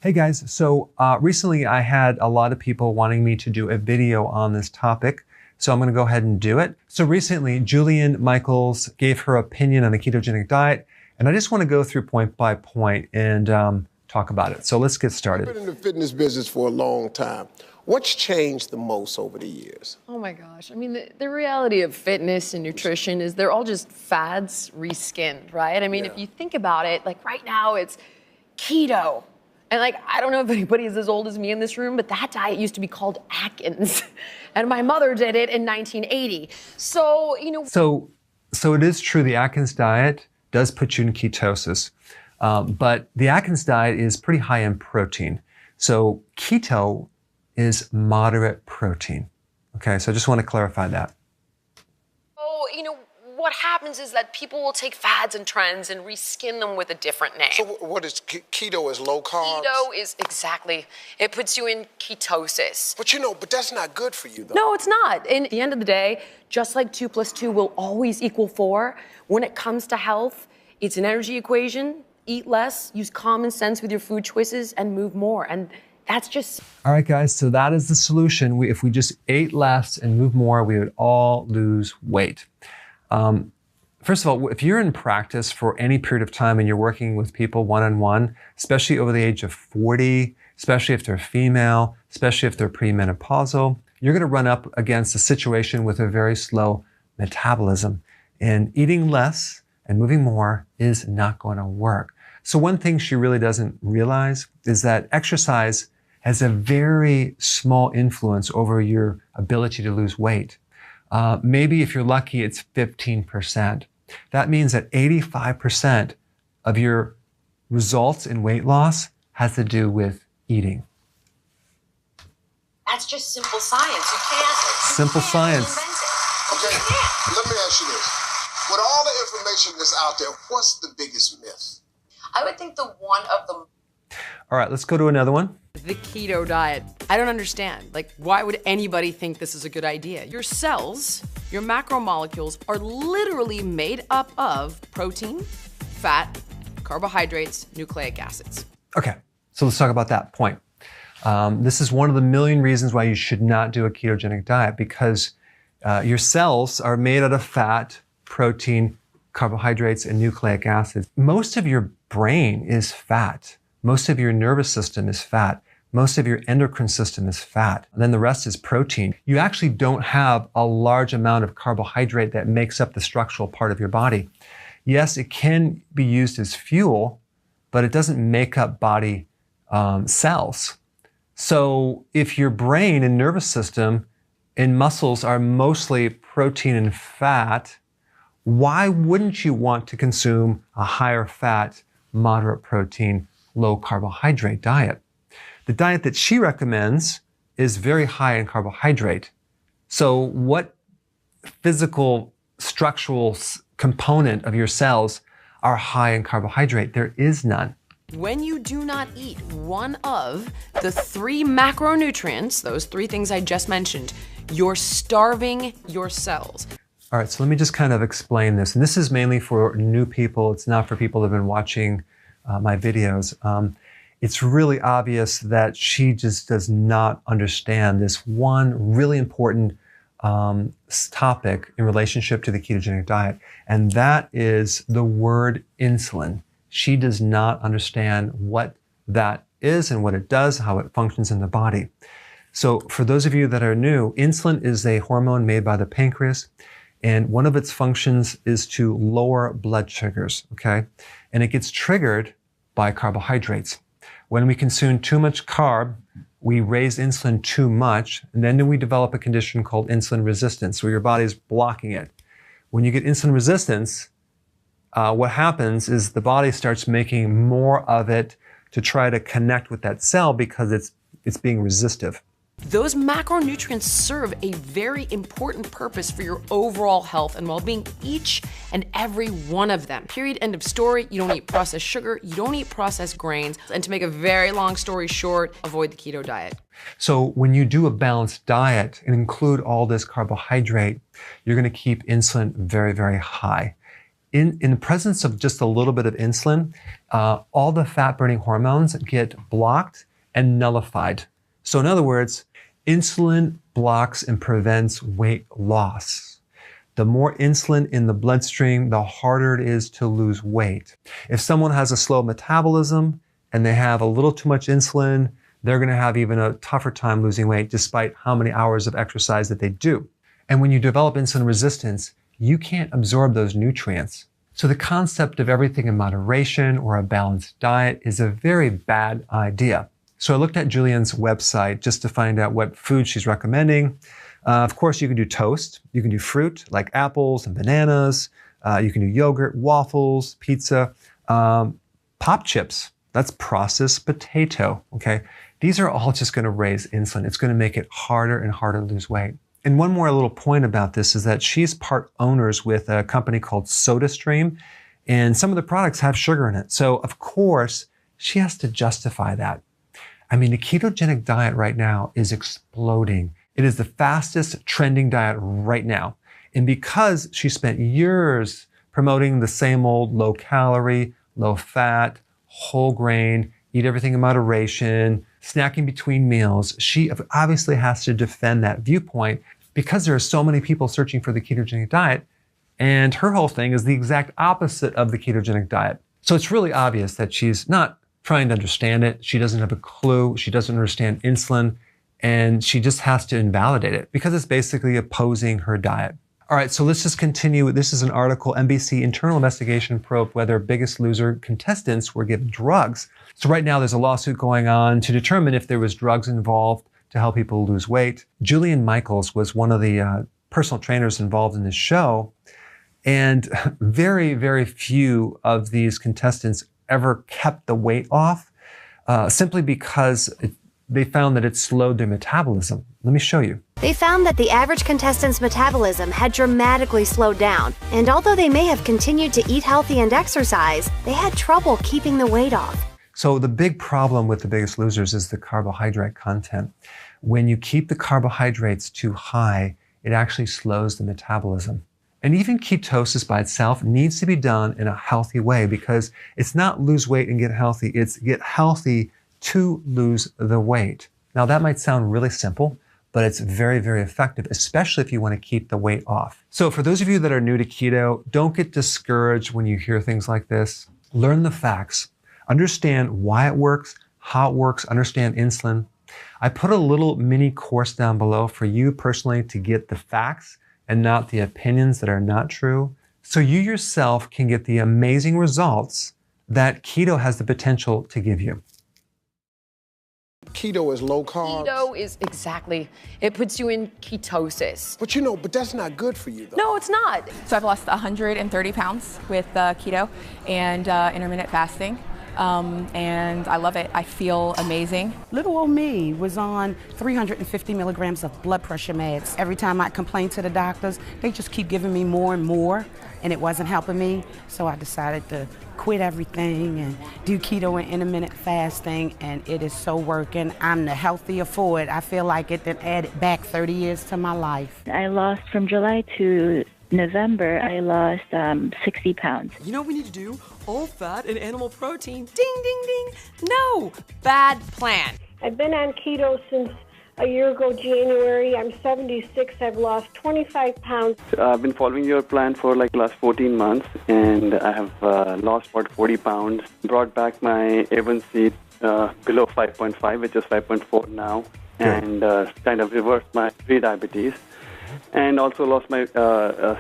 Hey guys, so recently I had a lot of people wanting me to do a video on this topic, so I'm going to go ahead and do it. So recently, Jillian Micheals gave her opinion on the ketogenic diet, and I just want to go through point by point and talk about it. So let's get started. I've been in the fitness business for a long time. What's changed the most over the years? Oh my gosh. I mean, the reality of fitness and nutrition is they're all just fads reskinned, right? I mean, if you think about it, like right now it's keto. And like, I don't know if anybody is as old as me in this room, but that diet used to be called Atkins. And my mother did it in 1980. So, you know. So it is true, the Atkins diet does put you in ketosis. But the Atkins diet is pretty high in protein. So keto is moderate protein. Okay, so I just want to clarify that. Oh, you know, what happens is that people will take fads and trends and reskin them with a different name. So what is keto? Is low carbs? Keto is exactly, it puts you in ketosis. But you know, but that's not good for you though. No, it's not. And at the end of the day, just like 2 + 2 will always equal 4, when it comes to health, it's an energy equation. Eat less, use common sense with your food choices, and move more. And that's just... All right, guys, so that is the solution. If we just ate less and moved more, we would all lose weight. First of all, if you're in practice for any period of time and you're working with people one-on-one, especially over the age of 40, especially if they're female, especially if they're premenopausal, you're going to run up against a situation with a very slow metabolism. And eating less and moving more is not going to work. So one thing she really doesn't realize is that exercise has a very small influence over your ability to lose weight. Maybe if you're lucky, it's 15%. That means that 85% of your results in weight loss has to do with eating. That's just simple science. You can't. Simple science. Okay, let me ask you this. With all the information that's out there, what's the biggest myth? I would think one of them. All right, let's go to another one. The keto diet. I don't understand. Like, why would anybody think this is a good idea? Your cells, your macromolecules are literally made up of protein, fat, carbohydrates, nucleic acids. Okay, so let's talk about that point. This is one of the million reasons why you should not do a ketogenic diet, because your cells are made out of fat, protein, carbohydrates, and nucleic acids. Most of your brain is fat. Most of your nervous system is fat. Most of your endocrine system is fat. And then the rest is protein. You actually don't have a large amount of carbohydrate that makes up the structural part of your body. Yes, it can be used as fuel, but it doesn't make up body cells. So if your brain and nervous system and muscles are mostly protein and fat, why wouldn't you want to consume a higher fat, moderate protein, low carbohydrate diet? The diet that she recommends is very high in carbohydrate. So what physical structural component of your cells are high in carbohydrate? There is none. When you do not eat one of the 3 macronutrients, those 3 things I just mentioned, you're starving your cells. All right, so let me just kind of explain this. And this is mainly for new people. It's not for people that have been watching my videos. It's really obvious that she just does not understand this one really important topic in relationship to the ketogenic diet, and that is the word insulin. She does not understand what that is and what it does, how it functions in the body. So for those of you that are new, insulin is a hormone made by the pancreas, and one of its functions is to lower blood sugars, okay? And it gets triggered by carbohydrates. When we consume too much carb, we raise insulin too much, and then we develop a condition called insulin resistance, where your body is blocking it. When you get insulin resistance, what happens is the body starts making more of it to try to connect with that cell because it's being resistive. Those macronutrients serve a very important purpose for your overall health and well-being, each and every one of them. Period, end of story. You don't eat processed sugar, you don't eat processed grains, and to make a very long story short, avoid the keto diet. So when you do a balanced diet and include all this carbohydrate, you're going to keep insulin very, very high. in the presence of just a little bit of insulin, all the fat-burning hormones get blocked and nullified. So in other words, insulin blocks and prevents weight loss. The more insulin in the bloodstream, the harder it is to lose weight. If someone has a slow metabolism and they have a little too much insulin, they're going to have even a tougher time losing weight despite how many hours of exercise that they do. And when you develop insulin resistance, you can't absorb those nutrients. So the concept of everything in moderation or a balanced diet is a very bad idea. So I looked at Jillian's website just to find out what food she's recommending. Of course, you can do toast. You can do fruit like apples and bananas. You can do yogurt, waffles, pizza, pop chips. That's processed potato, okay? These are all just going to raise insulin. It's going to make it harder and harder to lose weight. And one more little point about this is that she's part owners with a company called SodaStream, and some of the products have sugar in it. So of course, she has to justify that. I mean, the ketogenic diet right now is exploding. It is the fastest trending diet right now. And because she spent years promoting the same old low calorie, low fat, whole grain, eat everything in moderation, snacking between meals, she obviously has to defend that viewpoint because there are so many people searching for the ketogenic diet. And her whole thing is the exact opposite of the ketogenic diet. So it's really obvious that she's not trying to understand it. She doesn't have a clue. She doesn't understand insulin. And she just has to invalidate it because it's basically opposing her diet. All right, so let's just continue. This is an article, NBC internal investigation probe whether Biggest Loser contestants were given drugs. So right now there's a lawsuit going on to determine if there was drugs involved to help people lose weight. Jillian Micheals was one of the personal trainers involved in this show. And very, very few of these contestants ever kept the weight off simply because they found that it slowed their metabolism. Let me show you. They found that the average contestant's metabolism had dramatically slowed down, and although they may have continued to eat healthy and exercise, they had trouble keeping the weight off. So the big problem with the Biggest Losers is the carbohydrate content. When you keep the carbohydrates too high, it actually slows the metabolism. And even ketosis by itself needs to be done in a healthy way because it's not lose weight and get healthy, it's get healthy to lose the weight. Now that might sound really simple, but it's very, very effective, especially if you want to keep the weight off. So for those of you that are new to keto, don't get discouraged when you hear things like this. Learn the facts, understand why it works, how it works, understand insulin. I put a little mini course down below for you personally to get the facts and not the opinions that are not true, so you yourself can get the amazing results that keto has the potential to give you. Keto is low carb. Keto is exactly, it puts you in ketosis. But that's not good for you, though. No, it's not. So I've lost 130 pounds with keto and intermittent fasting. And I love it. I feel amazing. Little old me was on 350 milligrams of blood pressure meds. Every time I complained to the doctors, they just keep giving me more and more, and it wasn't helping me. So I decided to quit everything and do keto and intermittent fasting, and it is so working. I'm the healthier for it. I feel like it then added back 30 years to my life. I lost from July to November, I lost 60 pounds. You know what we need to do? All fat and animal protein. Ding, ding, ding. No, bad plan. I've been on keto since a year ago, January. I'm 76. I've lost 25 pounds. I've been following your plan for like the last 14 months, and I have lost about 40 pounds, brought back my A1C below 5.5, which is 5.4 now, and kind of reversed my pre-diabetes. And also lost my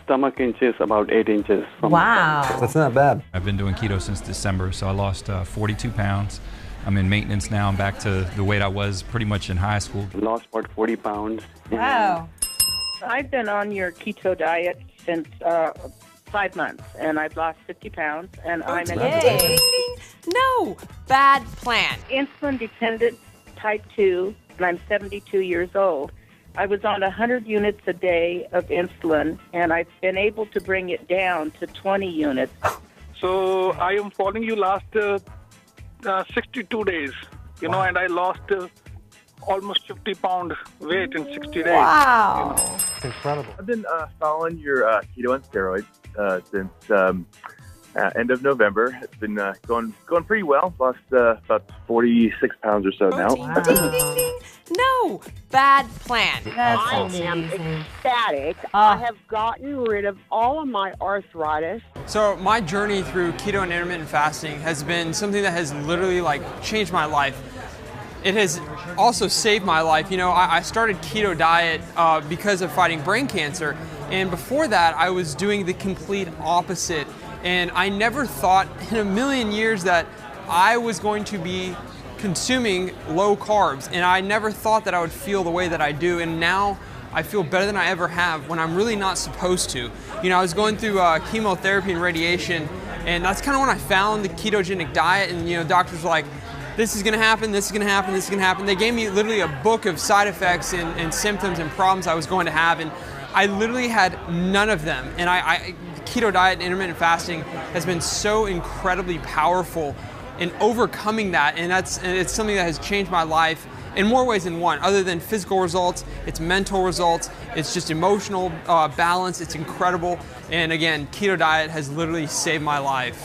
stomach inches about 8 inches. Wow. That's not bad. I've been doing keto since December, so I lost 42 pounds. I'm in maintenance now. I'm back to the weight I was pretty much in high school. Lost about 40 pounds. Wow. I've been on your keto diet since 5 months, and I've lost 50 pounds, and I'm in No, bad plan. Insulin dependent type 2, and I'm 72 years old. I was on 100 units a day of insulin, and I've been able to bring it down to 20 units. So I am following you last 62 days, and I lost almost 50 pound weight in 60 days. Wow. It's incredible. I've been following your keto on steroids, since end of November. It's been going pretty well. Lost about 46 pounds or so now. Ding, ding, ding. No, bad plan. I am ecstatic. I have gotten rid of all of my arthritis. So my journey through keto and intermittent fasting has been something that has literally changed my life. It has also saved my life. You know, I started keto diet because of fighting brain cancer, and before that I was doing the complete opposite. And I never thought in a million years that I was going to be consuming low carbs, and I never thought that I would feel the way that I do, and now I feel better than I ever have when I'm really not supposed to. You know, I was going through chemotherapy and radiation, and that's kind of when I found the ketogenic diet, and you know, doctors were like, this is gonna happen, this is gonna happen, this is gonna happen. They gave me literally a book of side effects and symptoms and problems I was going to have, and I literally had none of them. And keto diet and intermittent fasting has been so incredibly powerful in overcoming that, and it's something that has changed my life in more ways than one. Other than physical results, it's mental results, it's just emotional balance. It's incredible, and again, keto diet has literally saved my life.